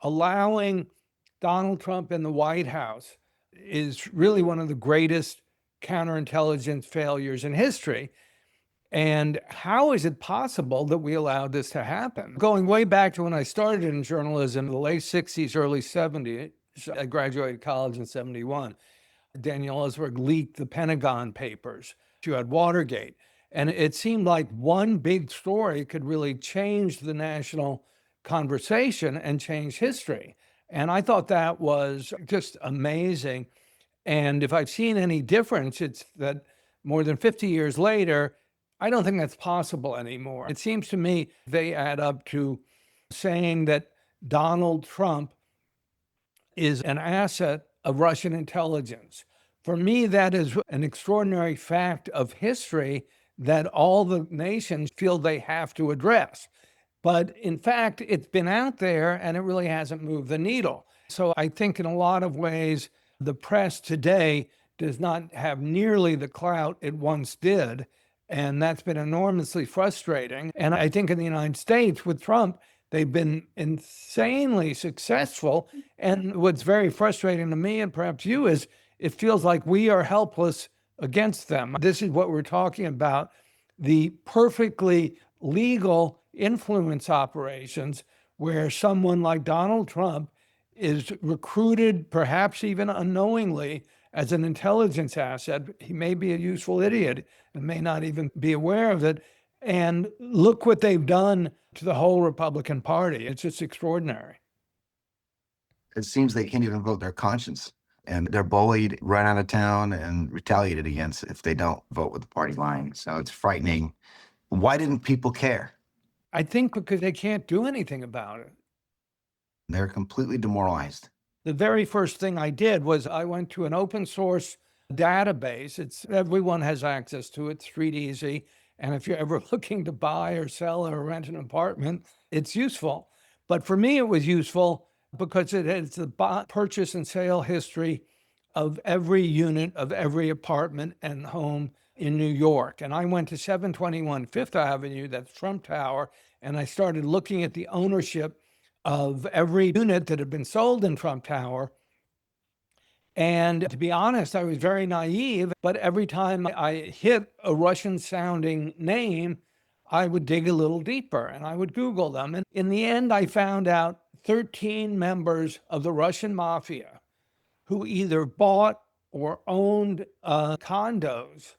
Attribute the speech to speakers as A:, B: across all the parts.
A: allowing Donald Trump in the White House is really one of the greatest counterintelligence failures in history. And how is it possible that we allowed this to happen? Going way back to when I started in journalism, the late 60s, early 70s, I graduated college in 71. Daniel Ellsberg leaked the Pentagon Papers. You had Watergate. And it seemed like one big story could really change the national conversation and change history. And I thought that was just amazing. And if I've seen any difference, it's that more than 50 years later, I don't think that's possible anymore. It seems to me they add up to saying that Donald Trump is an asset of Russian intelligence. For me, that is an extraordinary fact of history that all the nations feel they have to address. But in fact, it's been out there and it really hasn't moved the needle. So I think in a lot of ways, the press today does not have nearly the clout it once did. And that's been enormously frustrating. And I think in the United States with Trump, they've been insanely successful. And what's very frustrating to me and perhaps you is it feels like we are helpless against them. This is what we're talking about, the perfectly legal influence operations where someone like Donald Trump is recruited, perhaps even unknowingly, as an intelligence asset. He may be a useful idiot and may not even be aware of it. And look what they've done to the whole Republican Party. It's just extraordinary.
B: It seems they can't even vote their conscience. And they're bullied, run out of town, and retaliated against if they don't vote with the party line. So it's frightening. Why didn't people care?
A: I think because they can't do anything about it.
B: They're completely demoralized.
A: The very first thing I did was I went to an open source database. Everyone has access to it. It's street easy. And if you're ever looking to buy or sell or rent an apartment, it's useful. But for me, it was useful because it has the purchase and sale history of every unit of every apartment and home in New York. And I went to 721 Fifth Avenue, that's Trump Tower, and I started looking at the ownership of every unit that had been sold in Trump Tower. And to be honest, I was very naive, but every time I hit a Russian sounding name, I would dig a little deeper and I would Google them. And in the end, I found out 13 members of the Russian mafia who either bought or owned condos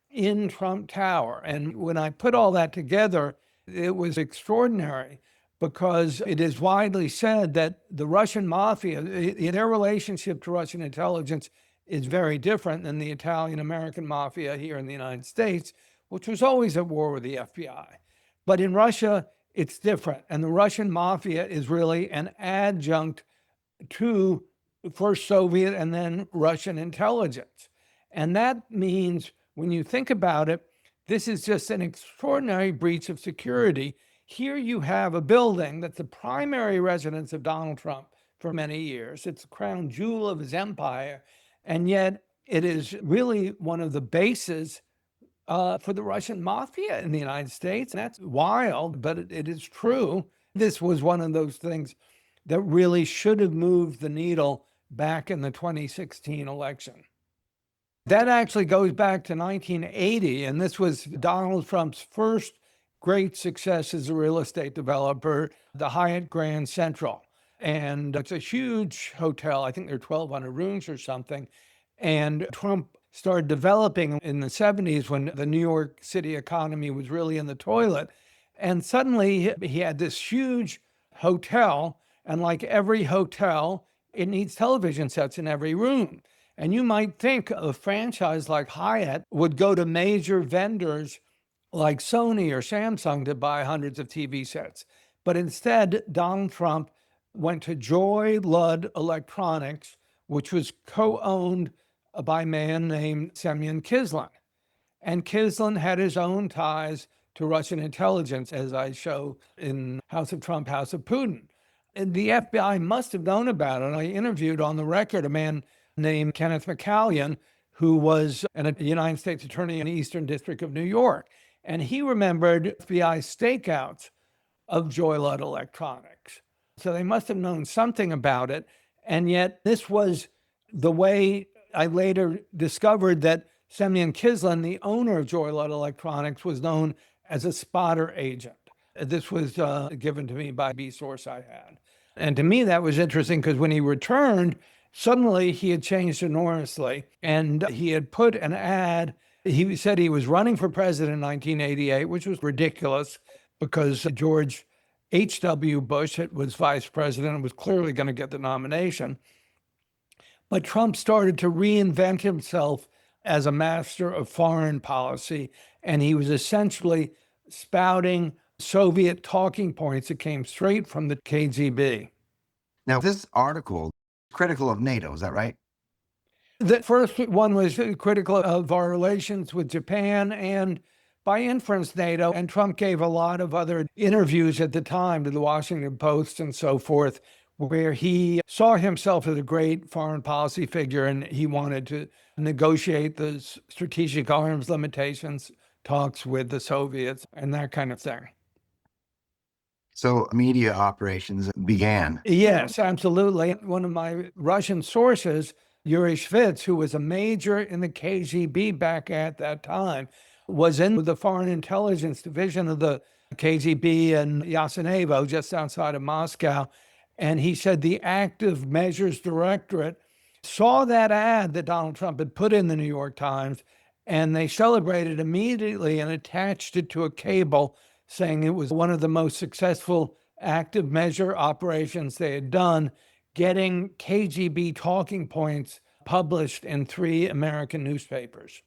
A: in Trump Tower. And when I put all that together, it was extraordinary because it is widely said that the Russian mafia, their relationship to Russian intelligence is very different than the Italian-American mafia here in the United States, which was always at war with the FBI. But in Russia, it's different. And the Russian mafia is really an adjunct to first Soviet and then Russian intelligence. And that means when you think about it, this is just an extraordinary breach of security. Here you have a building that's the primary residence of Donald Trump for many years. It's the crown jewel of his empire. And yet it is really one of the bases for the Russian mafia in the United States. And that's wild, but it is true. This was one of those things that really should have moved the needle back in the 2016 election. That actually goes back to 1980, and this was Donald Trump's first great success as a real estate developer, the Hyatt Grand Central. And it's a huge hotel. I think there are 1,200 rooms or something. And Trump started developing in the 70s when the New York City economy was really in the toilet. And suddenly he had this huge hotel. And like every hotel, it needs television sets in every room. And you might think a franchise like Hyatt would go to major vendors like Sony or Samsung to buy hundreds of TV sets. But instead, Donald Trump went to Joy Ludd Electronics, which was co-owned by a man named Semyon Kislin. And Kislin had his own ties to Russian intelligence, as I show in House of Trump, House of Putin. And the FBI must have known about it. I interviewed on the record a man named Kenneth McCallion, who was a United States attorney in the Eastern District of New York. And he remembered FBI stakeouts of Joy Ludd Electronics. So they must have known something about it. And yet, this was the way I later discovered that Semyon Kislin, the owner of Joy Ludd Electronics, was known as a spotter agent. This was given to me by a source I had. And to me, that was interesting because when he returned, suddenly he had changed enormously. And he had put an ad. He said he was running for president in 1988, which was ridiculous because George H.W. Bush was vice president and was clearly going to get the nomination. But Trump started to reinvent himself as a master of foreign policy, and he was essentially spouting Soviet talking points that came straight from the KGB.
B: Now, this article critical of NATO, is that right?
A: The first one was critical of our relations with Japan and, by inference, NATO. And Trump gave a lot of other interviews at the time to the Washington Post and so forth, where he saw himself as a great foreign policy figure and he wanted to negotiate the strategic arms limitations talks with the Soviets and that kind of thing.
B: So media operations began.
A: Yes, absolutely. One of my Russian sources, Yuri Shvets, who was a major in the KGB back at that time, was in the Foreign Intelligence Division of the KGB in Yasenevo, just outside of Moscow. And he said the Active Measures Directorate saw that ad that Donald Trump had put in the New York Times, and they celebrated immediately and attached it to a cable saying it was one of the most successful active measure operations they had done, getting KGB talking points published in 3 American newspapers.